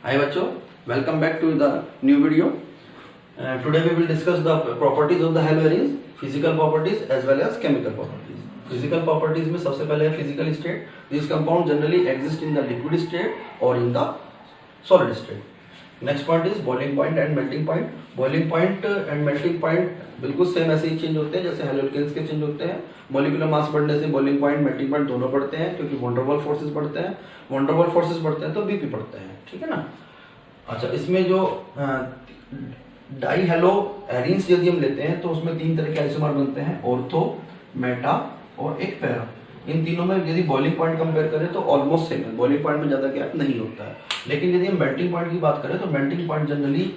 Hi बच्चों, welcome back to the new video. Today we will discuss the properties of the haloarenes, physical properties as well as chemical properties. Physical properties में सबसे पहले है physical state. These compounds generally exist in the liquid state or in the solid state. Next point is boiling point and melting point. Boiling point and melting point बिल्कुल same ऐसे ही change होते हैं जैसे haloalkanes के change होते हैं. Molecular mass बढ़ने से बॉइलिंग पॉइंट मेल्टिंग पॉइंट दोनों बढ़ते हैं क्योंकि वंडरवॉल फोर्सेस बढ़ते हैं. वंडरवॉल फोर्सेस बढ़ते हैं तो बीपी बढ़ते हैं. ठीक है ना. अच्छा, इसमें जो डाई हेलो एरीन्स यदि हम लेते हैं तो उसमें तीन तरह के आइसोमर बनते हैं, ऑर्थो, मेटा और एक पैरा. इन तीनों में यदि बॉइलिंग पॉइंट कंपेयर करें तो ऑलमोस्ट सेम है. बॉइलिंग पॉइंट में ज्यादा गैप नहीं होता है. लेकिन यदि हम मेल्टिंग पॉइंट की बात करें तो मेल्टिंग पॉइंट जनरली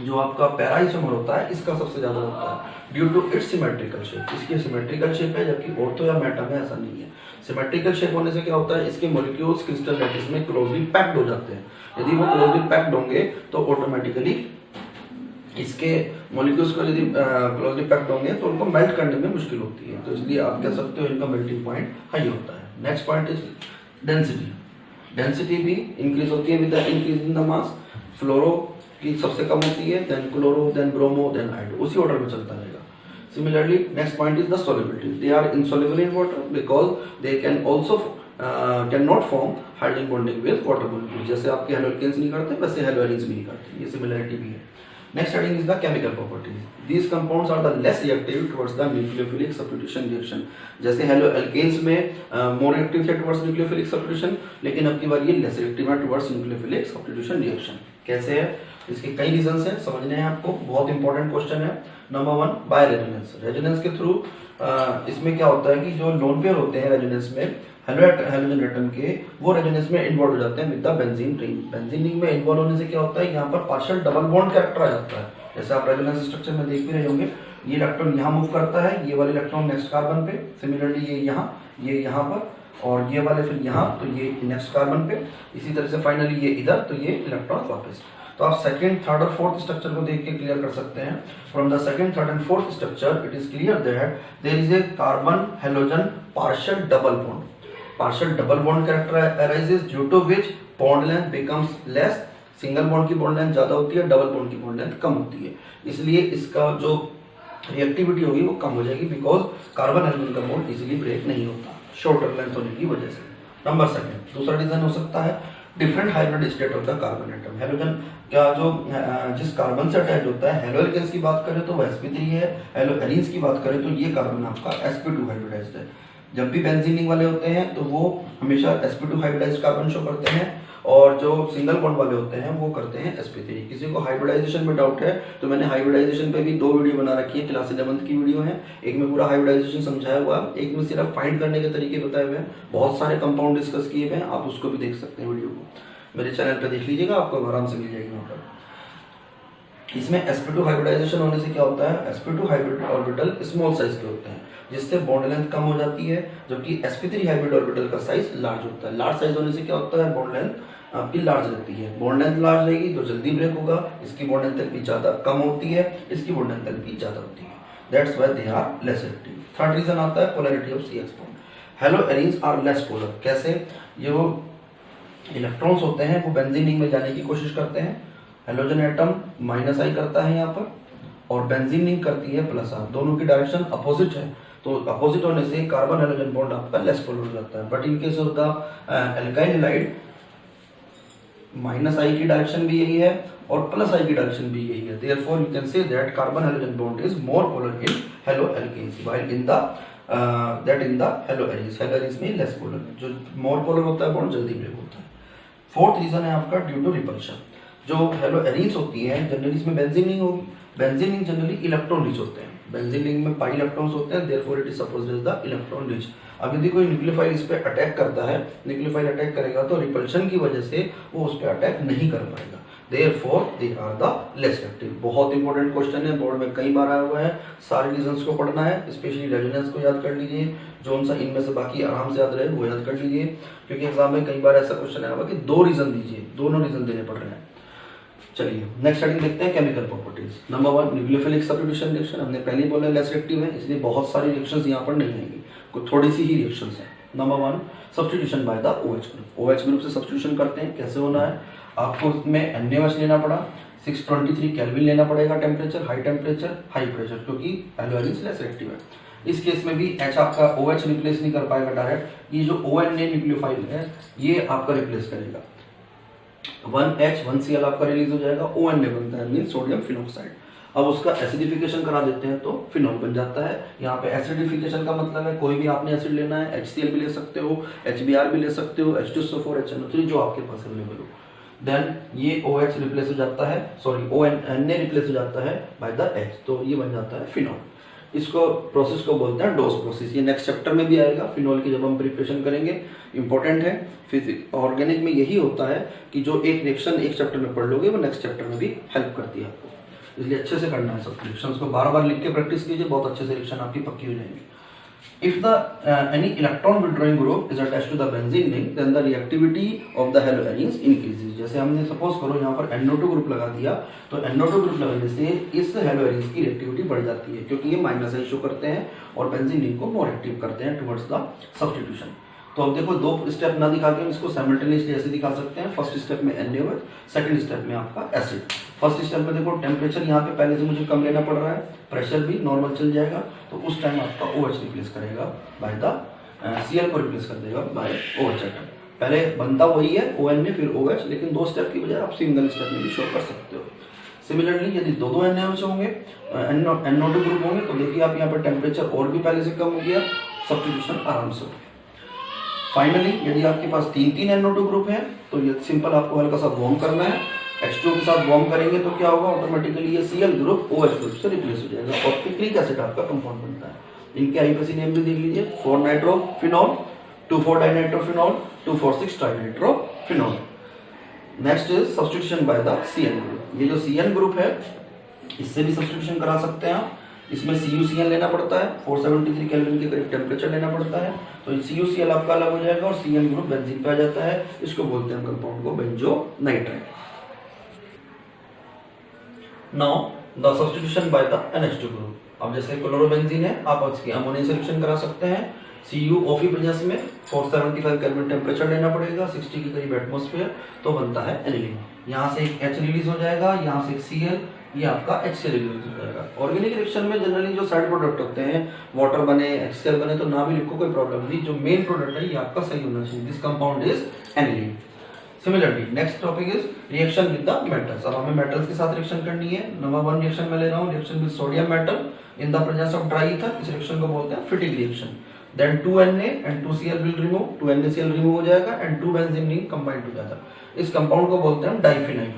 जो आपका पैरा आइसोमर होता है इसका सबसे ज्यादा होता है due to its symmetrical shape. इसकी सिमेट्रिकल शेप है, जबकि ऑर्थो या मेटा में ऐसा नहीं है. सिमेट्रिकल शेप होने से क्या होता है, इसके मॉलिक्यूल्स क्रिस्टल लैटिस में क्लोजली पैक्ड हो जाते हैं. यदि वो क्लोजली पैक्ड होंगे तो ऑटोमेटिकली इसके मॉलिक्यूल्स को यदि क्लोजली पैक्ड होंगे तो उनको मेल्ट करने में मुश्किल होती है. तो इसलिए आप कह सकते हो इनका मेल्टिंग पॉइंट हाई होता है. Next point is density. Density भी इंक्रीज होती है with the increase in the mass. Fluoro की सबसे कम होती है, then chloro, then bromo, then iodo, उसी ऑर्डर में चलता रहेगा. Similarly, next point is the solubility. They are insoluble in water because they can also cannot form hydrogen bonding with water molecules. जैसे आपके हेलोल्केन्स नहीं करते वैसे हेलोएरीन्स भी नहीं करते. ये सिमिलरिटी भी है. Next heading is the chemical properties. These compounds are the less reactive towards the nucleophilic substitution reaction. जैसे हेलोएल्केन्स में more reactive थे towards nucleophilic substitution, लेकिन अब की बार ये less reactive है towards nucleophilic substitution reaction. कैसे है? इसके कई रीजंस हैं, समझने हैं आपको. बहुत इंपॉर्टेंट क्वेश्चन है. Number 1, by resonance. रेजोनेंस के थ्रू इसमें क्या होता है कि जो लोन पेयर होते हैं रेजोनेंस में हेलोजन एटम के, वो रेजोनेंस में इन्वॉल्व हो जाते हैं with the benzene ring. Benzene ring में इन्वॉल्व होने से क्या होता है, यहाँ पर पार्शियल डबल बॉन्ड कैरेक्टर आ जाता है. जैसे आप रेजोनेंस स्ट्रक्चर में देख भी रहे होंगे, ये इलेक्ट्रॉन यहाँ मूव करता है, ये वाले इलेक्ट्रॉन नेक्स्ट कार्बन पे. सिमिलरली ये यहाँ पर, और ये वाले फिर यहाँ, तो ये नेक्स्ट कार्बन पे. इसी तरह से फाइनली ये इधर, तो ये इलेक्ट्रॉन वापस. तो आप सेकंड, थर्ड और फोर्थ स्ट्रक्चर को देख के क्लियर कर सकते हैं. From the second, third and fourth structure it is clear that there is a carbon halogen partial double bond. Partial double bond character arises due to which bond length becomes less. Single bond की bond length ज्यादा होती है, double bond की bond length कम होती है. इसलिए इसका जो रिएक्टिविटी होगी वो कम हो जाएगी, बिकॉज कार्बन हेलोजन का बॉन्ड इजीली ब्रेक नहीं होता शॉर्टर लेंथ होने की वजह से. नंबर सेकंड, दूसरा रीजन हो सकता है different hybrid state of the carbon atom. Halogen क्या जो जिस कार्बन से अटैच होता है, हेलोएल्केन्स की बात करें तो वो sp3 है, हेलोएरीन्स की बात करें तो ये कार्बन आपका sp2 हाइब्रिडाइज्ड है. जब भी बेंजीन रिंग वाले होते हैं तो वो हमेशा sp2 हाइब्रिडाइज्ड कार्बन शो करते हैं, और जो सिंगल बॉन्ड वाले होते हैं वो करते हैं sp3. किसी को हाइब्रिडाइजेशन में डाउट है तो मैंने हाइब्रिडाइजेशन पे भी 2 वीडियो बना रखी है. क्लास 11th की वीडियो है. एक में पूरा हाइब्रिडाइजेशन समझाया हुआ है, एक में सिर्फ फाइंड करने के तरीके बताए हुए हैं. बहुत सारे कंपाउंड डिस्कस किए हुए हैं, आप उसको भी देख सकते हैं. वीडियो को मेरे चैनल पे देख लीजिएगा, आपको आराम से मिल जाएगी वहाँ पर. इसमें sp2 हाइब्रिडाइजेशन होने से क्या होता है, sp2 hybrid orbital small size के होते हैं जिससे बॉन्ड लेंथ कम हो जाती है, जबकि sp3 हाइब्रिड ऑर्बिटल का साइज लार्ज होता है. लार्ज साइज होने से क्या होता है, बॉन्ड लेंथ आपकी लार्ज रहती है. बॉन्ड लेंथ लार्ज रहेगी तो जल्दी ब्रेक होगा. इसकी बॉन्ड लेंथ भी ज्यादा कम होती है, इसकी बॉन्ड लेंथ भी ज्यादा होती है. That's why they are less active. Third reason आता है polarity of CH bond. Haloarenes are less polar. कैसे, ये वो इलेक्ट्रॉन्स होते हैं वो बेंजीन रिंग में जाने की कोशिश करते हैं. हेलोजन एटम -I करता है यहाँ पर, और बेंजीन रिंग करती है +R. दोनों की डायरेक्शन अपोजिट है, तो अपोजिट होने से कार्बन हेलोजन बॉन्ड आपका लेस पोलर हो जाता है. But in case of the alkyl halide -I की डायरेक्शन भी यही है और +I की डायरेक्शन भी यही है. Therefore you can say that carbon halogen bond is more polar in haloalkanes while in the that in the haloarenes. Haloarenes में लेस पोलर है. जो मोर पोलर होता है बॉन्ड जल्दी ब्रेक होता है. फोर्थ रीजन है आपका ड्यू टू रिपल्शन. जो हेलोएरीन्स होती है जनरली इसमें बेंजीन रिंग होगी. Benzene ring generally electron rich होते हैं. बेंजीन रिंग में पाई इलेक्ट्रॉन्स होते हैं, therefore it is supposed as the electron rich. अब यदि कोई न्यूक्लियोफाइल इस पे अटैक करता है, न्यूक्लियोफाइल अटैक करेगा तो रिपल्शन की वजह से वो उस पे अटैक नहीं कर पाएगा. Therefore they are the less active. बहुत इंपॉर्टेंट क्वेश्चन है, बोर्ड में कई बार आया हुआ है. सारे रीजंस को पढ़ना है, स्पेशली रेजोनेंस को याद कर लीजिए. जो सा इनमें से बाकी आराम से याद रहे वो याद कर लीजिए, क्योंकि एग्जाम में कई बार ऐसा क्वेश्चन आया हुआ कि 2 रीजन दीजिए, दोनों रीजन देने पड़ रहे हैं. चलिए नेक्स्ट हेडिंग देखते हैं chemical properties. Number 1, nucleophilic substitution reaction. हमने पहले बोला लेस एक्टिव है, इसलिए बहुत सारी रिएक्शंस यहाँ पर नहीं आएंगी, कुछ थोड़ी सी ही रिएक्शंस हैं. Number 1, substitution by the OH group. OH group से सब्स्टिट्यूशन करते हैं. कैसे होना है, आपको उसमें NaOH लेना पड़ा, 623 केल्विन लेना पड़ेगा temperature, high temperature high pressure, क्योंकि हैलोजेंस लेस रिएक्टिव है। इस केस में भी H आपका OH रिप्लेस नहीं कर पाएगा डायरेक्ट, ये जो ONA न्यूक्लियोफाइल है ये आपका रिप्लेस करेगा। 1H 1Cl आपका रिलीज हो जाएगा, ONA बनता है मीन सोडियम फिनोक्साइड। अब उसका एसिडिफिकेशन करा देते हैं तो फिनॉल बन जाता है। यहाँ पे एसिडिफिकेशन का मतलब है कोई भी आपने एसिड लेना है, HCl भी ले सकते हो, HBr भी ले सकते हो, H2SO4 HNO3 जो आपके पास अवेलेबल हो। देन ये OH रिप्लेस हो जाता है, सॉरी Na रिप्लेस हो जाता है बाय द H, तो ये बन जाता है फिनॉल। इसको प्रोसेस को बोलते हैं डोस प्रोसेस। ये नेक्स्ट चैप्टर में भी आएगा फिनॉल की, जब हम प्रिपरेशन करेंगे। इंपॉर्टेंट है, फिजिक्स ऑर्गेनिक में यही होता है कि जो एक रिएक्शन एक चैप्टर में पढ़ लोगे वो नेक्स्ट चैप्टर में भी हेल्प करती है आपको, इसलिए अच्छे से करना है। सब रिएक्शंस को बार बार लिख के प्रैक्टिस कीजिए, बहुत अच्छे से रिएक्शन आपकी पक्की हो जाएंगी। If the any electron withdrawing group is attached to the benzene ring, then the reactivity of the haloarenes increases। जैसे हमने सपोज करो यहाँ पर NO2 ग्रुप लगा दिया, तो NO2 ग्रुप लगाने से इस हेलोएरेन्स की रिएक्टिविटी बढ़ जाती है, क्योंकि ये माइनस आई शो करते हैं और बेंजीन रिंग को मोर एक्टिव करते हैं टुवर्ड्स द सब्स्टिट्यूशन। तो अब देखो दो स्टेप ना दिखा के हम इसको साइमल्टेनियसली ऐसे दिखा सकते हैं। फर्स्ट स्टेप में NaOH, सेकंड स्टेप में आपका एसिड। फर्स्ट स्टेप में देखो टेम्परेचर यहाँ पे पहले से मुझे कम लेना पड़ रहा है, प्रेशर भी नॉर्मल चल जाएगा, तो उस टाइम आपका OH रिप्लेस करेगा बाय द Cl को रिप्लेस कर देगा बाय OH एटम। पहले बनता वही है ONA फिर OH, लेकिन दो स्टेप की बजाय आप सिंगल स्टेप में भी शो कर सकते हो। सिमिलरली यदि दो NaOH होंगे, NO2 ग्रुप होंगे, तो देखिए आप यहाँ पर टेम्परेचर और भी पहले से कम हो गया, सब्स्टिट्यूशन आराम से हो गया। फाइनली यदि आपके पास तीन NO2 ग्रुप है तो ये सिंपल आपको हल्का सा वार्म करना है। H2 के साथ वार्म करेंगे तो क्या होगा, ऑटोमेटिकली ये Cl ग्रुप OH ग्रुप से रिप्लेस हो जाएगा और पिक्रिक एसिड आपका कंपाउंड बनता है। इनके आईपीसी नेम भी देख लीजिए, four nitrophenol, two four dinitrophenol, two four six trinitrophenol. Next is substitution by the CN group. ये जो CN ग्रुप है इससे भी सब्स्टिट्यूशन करा सकते हैं आप। इसमें CuCl लेना पड़ता है, 473 केल्विन के करीब टेम्परेचर लेना पड़ता है, तो CuCl आपका अलग हो जाएगा और CN ग्रुप बेंजीन पे आ जाता है। इसको बोलते हैं कंपाउंड को benzonitrile. Now the substitution by the NH2 group. अब जैसे क्लोरोबेंजीन है, आप इसकी अमोनिया से रिएक्शन करा सकते हैं। CuO3 में 475 केल्विन टेम्परेचर लेना पड़ेगा, 60 के करीब एटमॉस्फेयर, तो बनता है एनिलीन। यहाँ से एक H रिलीज हो जाएगा, यहाँ से एक Cl, ये आपका HCl रिलीज हो जाएगा। ऑर्गेनिक रिएक्शन में जनरली जो साइड प्रोडक्ट होते हैं, वाटर बने, HCl बने, तो ना भी लिखो कोई प्रॉब्लम नहीं, जो मेन प्रोडक्ट है ये आपका सही होना चाहिए। This compound is aniline. Similarly next topic is reaction with the metals. अब हमें मेटल्स के साथ रिएक्शन करनी है। नंबर 1 रिएक्शन में ले रहा हूँ, reaction with sodium metal in the presence of dry ether. इस रिएक्शन को बोलते हैं Fittig reaction. Then 2Na and 2Cl will remove, 2NaCl remove हो जाएगा and 2 benzene ring combine together. इस कंपाउंड को बोलते हैं डाइफिनाइल।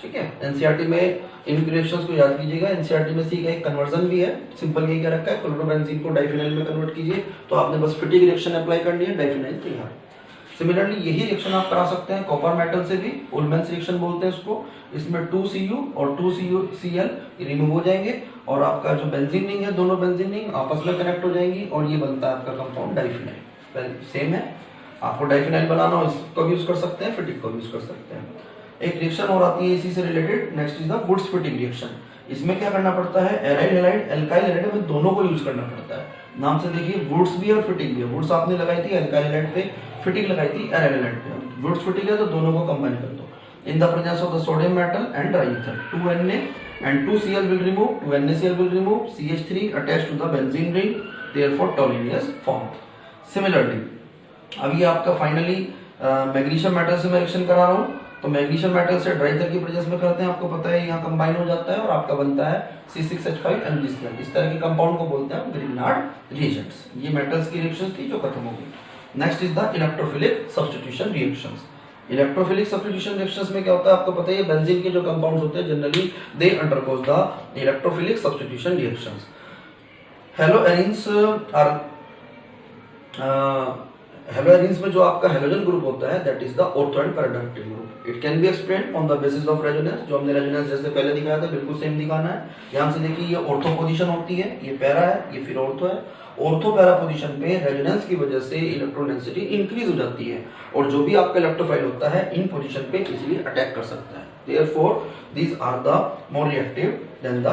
ठीक है, एनसीईआरटी में इन रिएक्शंस को याद कीजिएगा। एनसीईआरटी में सी का एक कन्वर्जन भी है, सिंपल यही क्या रखा है, क्लोरोबेंजीन को डाइफिनाइल में कन्वर्ट कीजिए, तो आपने बस फिटिंग रिएक्शन अप्लाई करनी है, डाइफिनाइल तैयार। सिमिलरली यही रिएक्शन आप करा सकते हैं कॉपर मेटल से भी, उल्मेंस रिएक्शन बोलते हैं इसको। इसमें 2Cu और 2CuCl रिमूव हो जाएंगे और आपका जो बेंजीन रिंग है, दोनों बेंजीन रिंग आपस में कनेक्ट हो जाएंगी और ये बनता है आपका कंपाउंड डाइफिनाइल। सेम है, आपको डाइफिनाइल बनाना हो इसको भी यूज कर सकते हैं, फिटिंग को भी यूज कर सकते हैं। एक रिएक्शन और आती है इसी से related, next is the Wurtz Fittig reaction. इसमें क्या करना पड़ता है, एराइल हैलाइड, एल्काइल हैलाइड में दोनों को यूज करना पड़ता है। नाम से देखिए वुड्स भी और फिटिंग भी है। वुड्स आपने लगाई थी एल्काइल हैलाइड पे, फिटिंग लगाई थी एराइल हैलाइड पे। वुड्स फिटिंग है तो दोनों को कंबाइन कर दो। इन the presence of the sodium metal and dry ether, 2Na and 2Cl will remove, 2NaCl will remove, CH3 attached to the benzene ring, therefore toluene is formed. Similarly, अब ये आपका finally magnesium metal से मैं reaction करा रहा हूँ, तो magnesium metal से ड्राई ईथर की प्रेजेंस में करते हैं, आपको पता है यहाँ कंबाइन हो जाता है और आपका बनता है C6H5MgCl। इस तरह के कंपाउंड को बोलते हैं ग्रिग्नार्ड रिएजेंट्स। ये मेटल्स की रिएक्शंस थी जो खत्म हो गई। Next is the electrophilic substitution reactions. Electrophilic substitution reactions में क्या होता है, आपको पता है बेंजीन के जो कंपाउंड्स होते हैं generally they undergoes the electrophilic substitution reactions. Haloarenes are haloarenes में जो आपका हेलोजन ग्रुप होता है that is the ortho and para directing group. It can be explained on the basis of resonance. जो हमने रेजोनेंस जैसे पहले दिखाया था बिल्कुल सेम दिखाना है। यहाँ से देखिए ये ऑर्थो पोजीशन होती है, ये पैरा है, ये फिर ऑर्थो है। ऑर्थो पैरा पोजीशन पे रेजोनेंस की वजह से इलेक्ट्रॉन डेंसिटी इंक्रीज हो जाती है और जो भी आपका इलेक्ट्रोफाइल होता है इन पोजीशन पे इजीली अटैक कर सकता है। Therefore these are the more reactive than the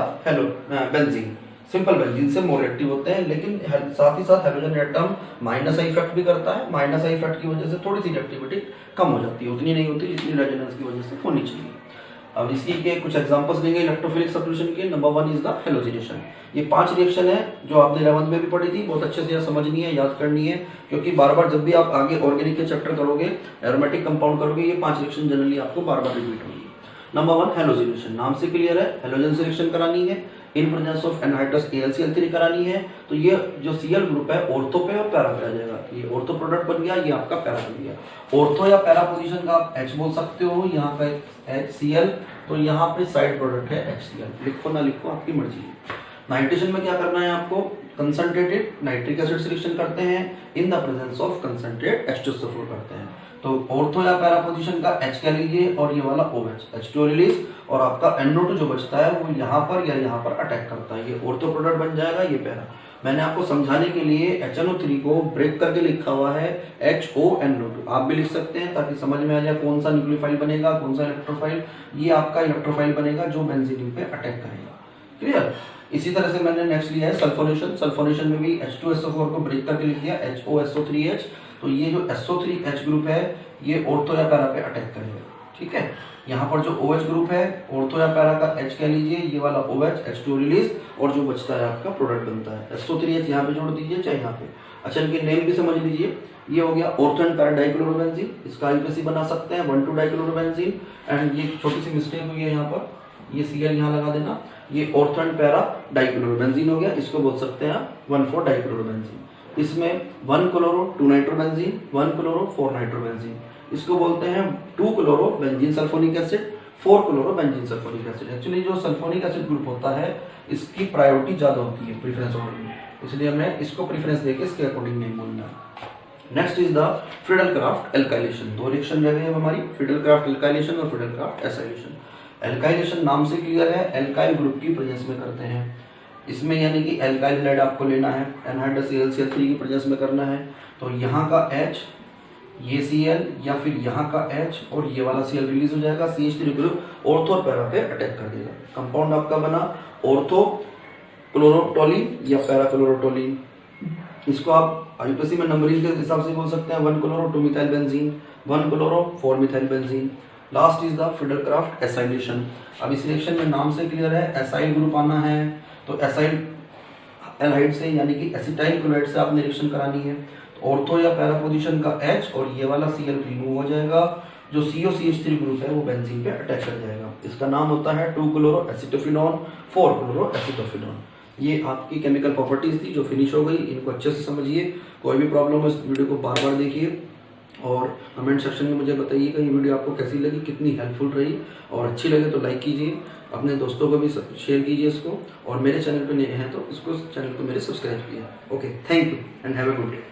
benzene. Simple benzene से मोर एक्टिव होते हैं, लेकिन साथ ही साथ halogen atom minus I effect भी करता है। माइनस आई इफेक्ट की वजह से थोड़ी सी रिएक्टिविटी कम हो जाती है, उतनी नहीं होती जितनी रेजोनेंस की वजह से होनी चाहिए। अब इसकी के कुछ एग्जांपल्स देंगे इलेक्ट्रोफिलिक सब्स्टिट्यूशन के। Number 1 is the halogenation. ये 5 रिएक्शन है जो आपने 11th में भी पढ़ी थी, बहुत अच्छे से समझनी है, याद करनी है, क्योंकि बार बार जब भी आप आगे ऑर्गेनिक के चैप्टर करोगे, एरोमेटिक कंपाउंड करोगे, ये 5 रिएक्शन जनरली आपको बार बार रिपीट होंगी। नंबर 1 हेलोजिनेशन, नाम से क्लियर है, हेलोजन से रिएक्शन करानी है, in presence of anhydrous AlCl3 करानी है। तो ये जो Cl ग्रुप है ऑर्थो पे और पैरा पे आ जाएगा। ये ऑर्थो प्रोडक्ट बन गया, ये आपका पैरा बन गया। ऑर्थो या पैरा पोजीशन का आप H बोल सकते हो, यहाँ पे HCl, तो यहाँ पे साइड प्रोडक्ट है HCl। लिखो ना लिखो आपकी मर्जी है। नाइट्रेशन में क्या करना है आपको, कंसंट्रेटेड नाइट्रिक एसिड से रिएक्शन करते हैं इन the presence of concentrate H2SO4 करते हैं। तो ऑर्थो या पैरा पोजीशन का H क्या लीजिए और ये वाला OH, H2 रिलीज, और आपका NO2 जो बचता है वो यहाँ पर या यहाँ पर अटैक करता है, ये ऑर्थो प्रोडक्ट बन जाएगा, ये पैरा। मैंने आपको समझाने के लिए HNO3 को ब्रेक करके लिखा हुआ है HONO2, आप भी लिख सकते हैं ताकि समझ में आ जाए कौन सा न्यूक्लियोफाइल बनेगा, कौन सा इलेक्ट्रोफाइल। ये आपका इलेक्ट्रोफाइल बनेगा जो बेंजीन पे अटैक करेगा। क्लियर। इसी तरह से मैंने नेक्स्ट लिया है सल्फोनेशन। सल्फोनेशन में भी H2SO4 को ब्रेक करके लिख दिया HOSO3H। तो ये जो SO3H ग्रुप है ये ऑर्थो या पैरा पे अटैक करेगा। ठीक है, यहाँ पर जो OH ग्रुप है ऑर्थो या पैरा का H कह लीजिए, ये वाला OH, H2 रिलीज, और जो बचता है आपका प्रोडक्ट बनता है SO3H, यहाँ पे जोड़ दीजिए चाहे यहाँ पे। अच्छा, इनके नेम भी समझ लीजिए। ये हो गया ऑर्थो एंड पैरा डाइक्लोरोबेंजीन, इसका IUPAC बना सकते हैं 1,2 डाइक्लोरोबेंजीन। एंड ये छोटी सी मिस्टेक हुई है यहाँ पर, ये Cl यहाँ लगा देना, ये ऑर्थो एंड पैरा डाइक्लोरोबेंजीन हो गया, इसको बोल सकते हैं आप 1,4 डाइक्लोरोबेंजीन। इसमें 1 क्लोरो 2 नाइट्रोबेंजीन, 1 क्लोरो 4 नाइट्रोबेंजीन, इसको बोलते हैं 2 chloro benzene sulphonic acid, 4 chloro benzene sulphonic acid. Actually जो सल्फोनिक एसिड ग्रुप होता है इसकी प्रायोरिटी ज्यादा होती है प्रेफरेंस ऑर्डर में, इसलिए हमें इसको प्रेफरेंस देके इसके अकॉर्डिंग नेम बोलना है। Next is the Friedel-Crafts alkylation. 2 reaction रह गए हैं हमारी, फ्रीडल-क्राफ्ट एल्काइलेशन और फ्रीडल-क्राफ्ट एसाइलेशन। एल्काइलेशन नाम से क्लियर है, एल्काइल ग्रुप की प्रेजेंस में करते हैं। इसमें यानी कि एल्काइल हाइड आपको लेना है, एनहाइड्रस AlCl3 की प्रेजेंस में करना है। तो यहाँ का H, ये Cl, या फिर यहाँ का H और ये वाला Cl रिलीज हो जाएगा, CH3 ग्रुप ऑर्थो और पैरा पे अटैक कर देगा। कंपाउंड आपका बना ऑर्थो क्लोरोटोलिन या पैरा क्लोरोटोलिन। इसको आप IUPAC में नंबरिंग के हिसाब से बोल सकते हैं 1 chloro 2 methyl benzene, 1 chloro 4 methyl benzene. Last is the Friedel-Crafts acylation. अब इस रिएक्शन में नाम से क्लियर है, एसाइल ग्रुप आना है, तो एसाइल एल्हाइड से यानी कि एसिटाइल क्लोराइड से आपने रिएक्शन करानी है। तो ऑर्थो या पैरा पोजीशन का H और ये वाला Cl रिमूव हो जाएगा, जो COCH3 ग्रुप है वो बेंजीन पे अटैक कर जाएगा। इसका नाम होता है 2 क्लोरो एसिटोफिनॉन, 4 क्लोरो एसिटोफिनॉन। ये आपकी केमिकल प्रॉपर्टीज थी जो फिनिश हो गई, इनको अच्छे से समझिए। कोई भी प्रॉब्लम हो इस वीडियो को बार बार देखिए और कमेंट सेक्शन में मुझे बताइएगा ये वीडियो आपको कैसी लगी, कितनी हेल्पफुल रही, और अच्छी लगे तो लाइक कीजिए, अपने दोस्तों को भी शेयर कीजिए इसको, और मेरे चैनल पे नए हैं तो इसको चैनल को मेरे सब्सक्राइब कीजिए। Okay, thank you and have a good day.